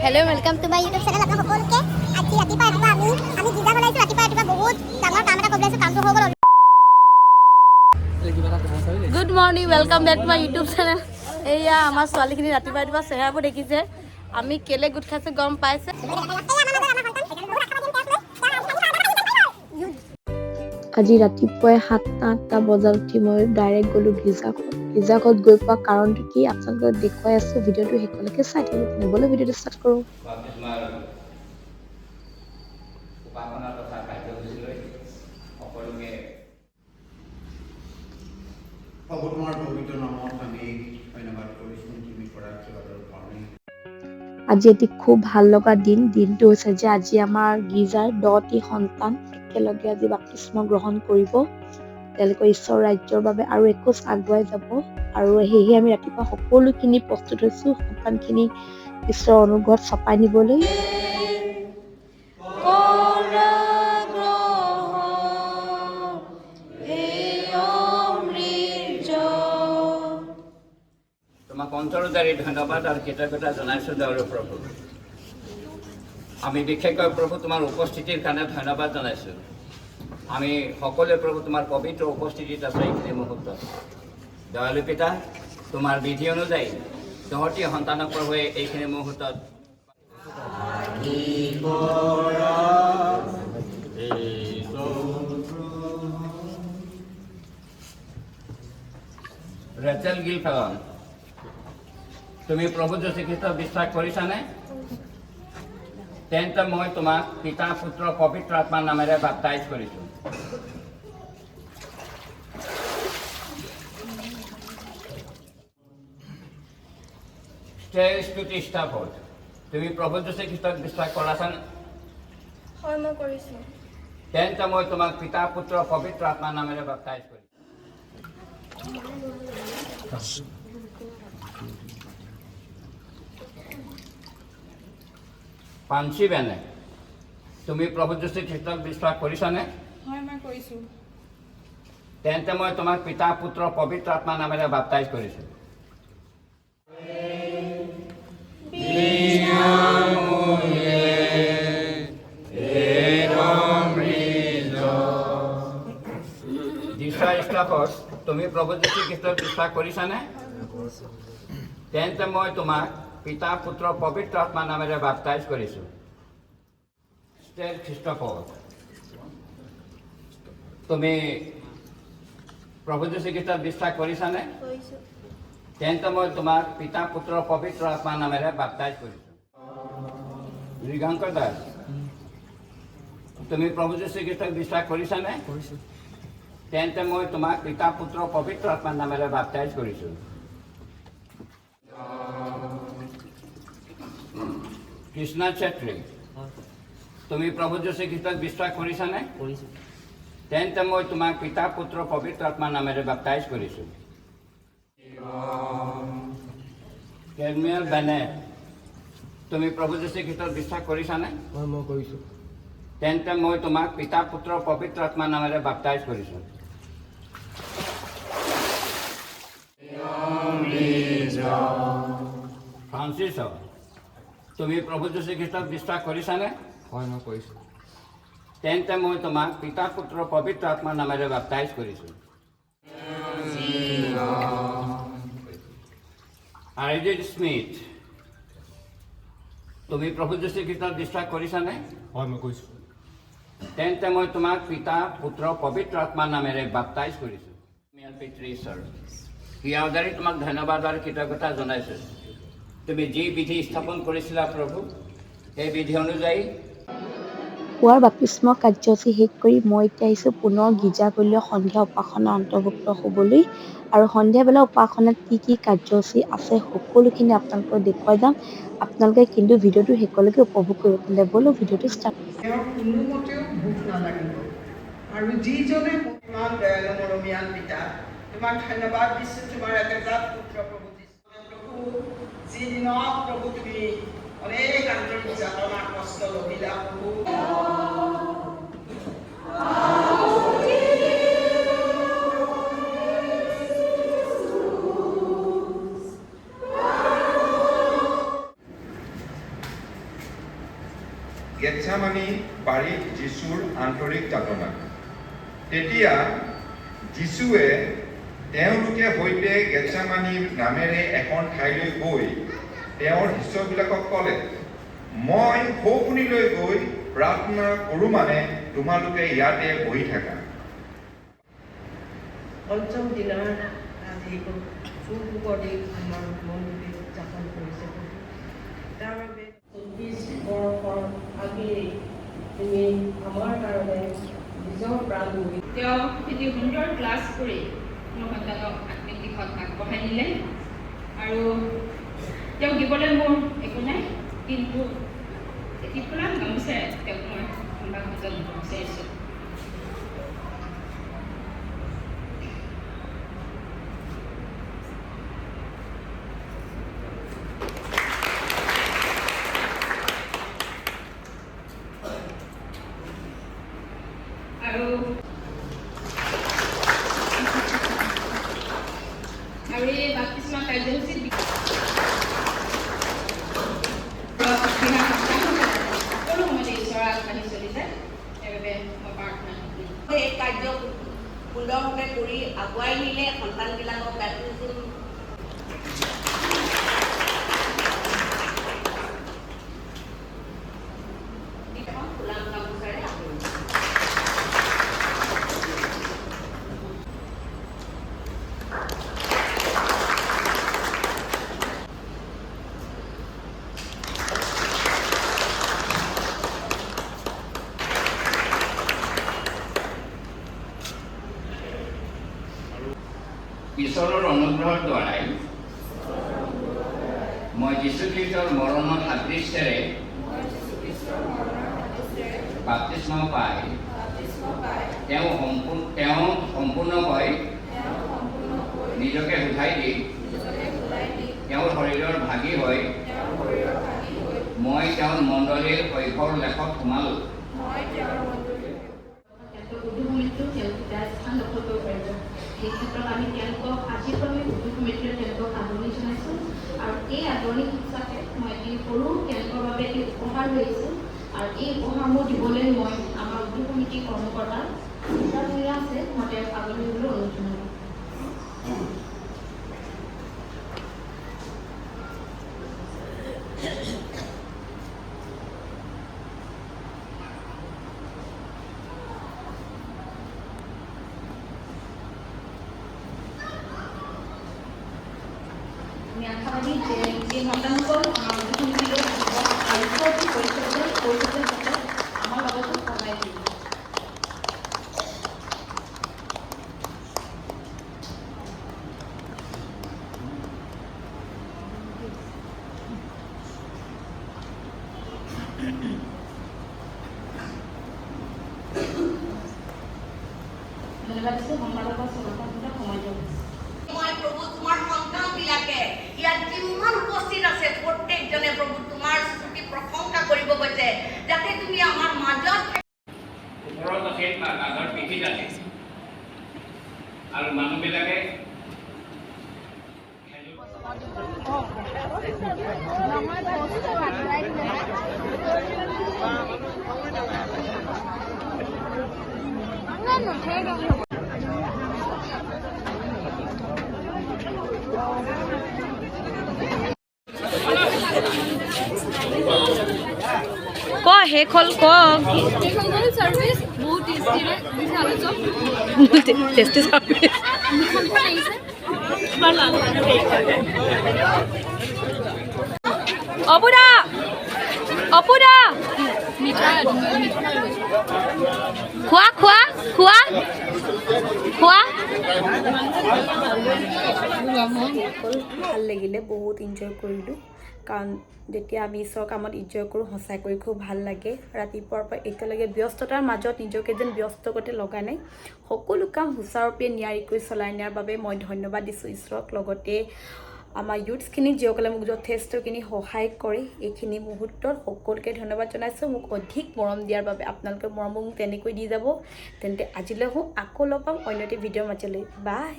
Hello, welcome to my YouTube channel. আপোনাক সকলোকে আজি ৰাতিপুৱা আমি গীজা বনাইছো ৰাতিপুৱা বহুত ডাঙৰ কাম এটা কৰিছো কামটো হৈ গ'ল। Good morning, welcome back to my YouTube channel. এয়া আমাৰ ছোৱালীখিনি ৰাতিপুৱা চেহেৰাবোৰ দেখিছে আমি কেলে গোট খাইছে গম পাইছে। আজি ৰাতিপুৱাই 7-8টা বজাত উঠি মই ডাইৰেক্ট গ'লো গীজাঘৰত গৈ পোৱা কাৰণটো কি আপোনালোকক দেখুৱাই আছোঁ ভিডিঅ'টো শেষলৈকে চাই থাকিব ব'লক ভিডিঅ'টো ষ্টাৰ্ট কৰোঁ। আজি এটি খুব ভাল লগা দিনটো হৈছে যে আজি আমাৰ গীজাৰ 10টি সন্তান একেলগে আজি বাপ্তিস্ম গ্ৰহণ কৰিব। তেওঁলোকৰ ঈশ্বৰৰ ৰাজ্যৰ বাবে আৰু একোজ আগুৱাই যাব আৰু সেয়েহে আমি ৰাতিপুৱা সকলোখিনি প্ৰস্তুত হৈছোঁ সন্তানখিনি ঈশ্বৰৰ অনুগ্ৰহত চপাই নিবলৈ। তোমাক অন্তৰদাৰী ধন্যবাদ আৰু কৃতজ্ঞতা জনাইছোঁ দেউৰ প্ৰভু। আমি বিশেষকৈ প্ৰভু তোমাৰ উপস্থিতিৰ কাৰণে ধন্যবাদ জনাইছোঁ। আমি সকলোৱে প্ৰভু তোমাৰ পবিত্ৰ উপস্থিতিত আছোঁ এইখিনি মুহূৰ্তত। দয়ালু পিতা তোমাৰ বিধি অনুযায়ী 10টি সন্তানক প্ৰভুৱে এইখিনি মুহূৰ্তত ৰেচেল গিল ফেলন তুমি প্ৰভু যীশুখ্ৰীষ্টক বিশ্বাস কৰিছানে? তেন্তে মই তোমাক পিতা পুত্ৰ পবিত্ৰ আত্মাৰ নামেৰে বাপ্তাইজ কৰিছোঁ। তুমি প্ৰভু যীশুখ্ৰীষ্টক বিশ্বাস কৰাছানে? হয় মই কৰিছোঁ। তেন্তে মই তোমাক পিতা পুত্ৰ পবিত্ৰ আত্মাৰ নামেৰে বাপ্তাইজ কৰিছোঁ। পাঞ্চি বেনে তুমি প্ৰভু যীশুখ্ৰীষ্টক বিশ্বাস কৰিছানে? হয় মই কৰিছোঁ। তেন্তে মই তোমাক পিতা পুত্ৰ পবিত্ৰ আত্মাৰ নামেৰে বাপ্তাইজ কৰিছোঁ। তুমি প্ৰভু যীশুখ্ৰীষ্টক বিশ্বাস কৰিছানে? তেন্তে মই তোমাক পিতা পুত্ৰ পবিত্ৰ আত্মাৰ নামেৰে বাপ্তাইজ কৰিছোঁ। খ্ৰীষ্টপদ তুমি প্ৰভু যীশুখ্ৰীষ্টক বিশ্বাস কৰিছানে? তেন্তে মই তোমাক পিতা পুত্ৰ পবিত্ৰ আত্মাৰ নামেৰে বাপ্তাইজ কৰিছোঁ। ঋগাংকৰ দাস তুমি প্ৰভু যীশুখ্ৰীষ্টক বিশ্বাস কৰিছানে? তেন্তে মই তোমাক পিতা পুত্ৰ পবিত্ৰ আত্মাৰ নামেৰে বাপ্তাইজ কৰিছোঁ। কৃষ্ণা চেত্ৰী তুমি প্ৰভু যীশুখ্ৰীষ্টক বিশ্বাস কৰিছানে? তেন্তে মই তোমাক পিতা পুত্ৰ পবিত্ৰ আত্মাৰ নামেৰে বাপ্তাইজ কৰিছোঁ। কেলমিয়েল বেনেট তুমি প্ৰভু যীশুখ্ৰীষ্টক বিশ্বাস কৰিছানে? মই কৰিছোঁ। তেন্তে মই তোমাক পিতা পুত্ৰ পবিত্ৰ আত্মাৰ নামেৰে বাপ্তাইজ কৰিছোঁ। ফ্ৰান্সিছ তুমি প্ৰভু যীশুখ্ৰীষ্টক বিশ্বাস কৰিছানে? হয় মই কৰিছোঁ। তেন্তে মই তোমাক পিতা পুত্ৰ পবিত্ৰ আত্মাৰ নামেৰে বাপ্তাইজ কৰিছোঁ। আৰিজিত স্মিথ তুমি প্ৰভু যীশুখ্ৰীষ্টক বিশ্বাস কৰিছানে? হয় মই কৰিছোঁ। তেন্তে মই তোমাক পিতা পুত্ৰ পবিত্ৰ আত্মাৰ নামেৰে বাপ্তাইজ কৰিছোঁ। ক্ৰিয়াদাৰী তোমাক ধন্যবাদ আৰু কৃতজ্ঞতা জনাইছোঁ। তুমি যি বিধি স্থাপন কৰিছিলা প্ৰভু সেই বিধি অনুযায়ী পুৱাৰ বাপ্তিস্ম কাৰ্যসূচী শেষ কৰি মই এতিয়া আহিছোঁ পুনৰ গীজাঘৰলৈ সন্ধিয়া উপাসনা অন্তৰ্ভুক্ত হ'বলৈ আৰু সন্ধিয়াবেলা উপাসনাত কি কাৰ্যসূচী আছে সকলোখিনি আপোনালোকক দেখুৱাই যাম। আপোনালোকে কিন্তু ভিডিঅ'টো শেষলৈকে উপভোগ কৰিব তেন্তে ব'লক ভিডিঅ'টো ষ্টাৰ্ট। তেওঁৰ কোনোমতেও ভোক নালাগিব আৰু যিজনে ইমান দয়ালু মৰমীয়াল পিতা তোমাক ধন্যবাদ দিছোঁ তোমাৰ একেজাত পুত্ৰ প্ৰভু প্ৰভু যিদিনত প্ৰভু তুমি অনেক আন্তৰিক যাতনা কষ্ট লভিলা প্ৰভু গেটছামানি বাৰীত যীশুৰ আন্তৰিক যাতনা। তেতিয়া যীশুৱে তেওঁলোকে সৈতে গেটছামানি নামেৰে এখন ঠাইলৈ গৈ তেওঁৰ শিষ্যবিলাকক ক'লে, মই শোকনিলৈ গৈ প্ৰাৰ্থনা কৰোঁ মানে তোমালোকে ইয়াতে বহি থাকা। পঞ্চম দিনাৰ আজি সুখৰ দিন আমাৰ মনটোৱে যাপন কৰিছে। তাৰ বাবে 24 বৰ্ষৰ আগেয়ে তুমি আমাৰ কাৰণে নিজৰ প্ৰাণ দি তেওঁ এটি সুন্দৰ ক্লাছ কৰি মোৰ সন্তানক আত্মিক দিশত আগবঢ়াই নিলে আৰু তেওঁক দিবলৈ মোৰ একো নাই, কিন্তু এটি ফুলাম গামোচাৰে তেওঁক মই সম্ভাষণ জনাব বিচাৰিছোঁ। আৰু এই বাপ্তিস্মা কাৰ্যসূচীত সকলো সময়তে ঈশ্বৰৰ আগবাঢ়ি চলি যায়, সেইবাবে মই প্ৰাৰ্থনা কৰিম। এই কাৰ্য সুন্দৰভাৱে কৰি আগুৱাই নিলে সন্তানবিলাকক বেপ্টিজম ফুলাম গামোচাৰে ঈশ্বৰৰ অনুগ্ৰহৰ দ্বাৰাই মই যীশুখ্ৰীষ্টৰ মৰণৰ সাদৃশ্যেৰে বাপ্তিস্মা পাই তেওঁ সম্পূৰ্ণকৈ নিজকে উঠাই দি তেওঁৰ শৰীৰৰ ভাগি হৈ মই তেওঁৰ মণ্ডলীৰ শৈশৱ লেখত সোমালোঁ। উদ্যোগমিত্ৰো তেওঁলোকে তাৰ স্থান দখল কৰিব পাৰিব। এই ক্ষেত্ৰত আমি তেওঁলোকক আজিৰ পৰা আমি উদ্যোগমিত্ৰে তেওঁলোকক আদৰণি জনাইছোঁ আৰু এই আদৰণি হিচাপে মই এটি সৰু তেওঁলোকৰ বাবে এটি উপহাৰ লৈ আহিছোঁ আৰু এই উপহাৰসমূহ দিবলৈ মই আমাৰ উদ্যোগ সমিতিৰ কৰ্মকৰ্তা চিন্তা আছে, মই তেওঁক আদৰণি দিবলৈ অনুৰোধ জনালোঁ। আমি আশাবাদী যে এই সন্তানসকল আমাৰ উদ্যোগমিত্ৰলৈ আহিব আৰু পৰিচয় যাতে আমাৰ লগতো সহায় দিব। ধন্যবাদ দিছোঁ সম্পাদক সময় দিয়ক। মই প্ৰভু তোমাৰ সন্তানবিলাকে ইয়াত যিমান উপস্থিত আছে প্ৰত্যেকজনে প্ৰভু তোমাৰ স্তুতি প্ৰশংসা কৰিব গৈছে, যাতে তুমি আমাৰ মাজত ওপৰত আছিল বা কাষৰ পিঠিত আছিল আৰু মানুহবিলাকে ক শেষ হ'ল ক চাৰ্ভিচ বহুত টেষ্টি চাৰ্ভিচ অপুৰা অপুৰা খোৱা খোৱা খোৱা খোৱা ভাল লাগিলে, বহুত এনজয় কৰিলোঁ। কাৰণ যেতিয়া আমি ঈশ্বৰৰ কামত এনজয় কৰোঁ সঁচাই কৰি খুব ভাল লাগে। ৰাতিপুৱাৰ পৰা এতিয়ালৈকে ব্যস্ততাৰ মাজত নিজকে যেন ব্যস্ত কৰি লগা নাই, সকলো কাম সুচাৰুৰূপে নিয়াৰিকৈ চলাই নিয়াৰ বাবে মই ধন্যবাদ দিছোঁ ঈশ্বৰক। লগতে আমাৰ ইউথছখিনিক যিসকলে মোক যথেষ্টখিনি সহায় কৰে, এইখিনি মুহূৰ্তত সকলোকে ধন্যবাদ জনাইছোঁ। মোক অধিক মৰম দিয়াৰ বাবে আপোনালোকে মৰম মোক তেনেকৈ দি যাব। তেন্তে আজিলৈ আকৌ লগ পাম অন্য এটি ভিডিঅ'ৰ মাজলৈ। বাই।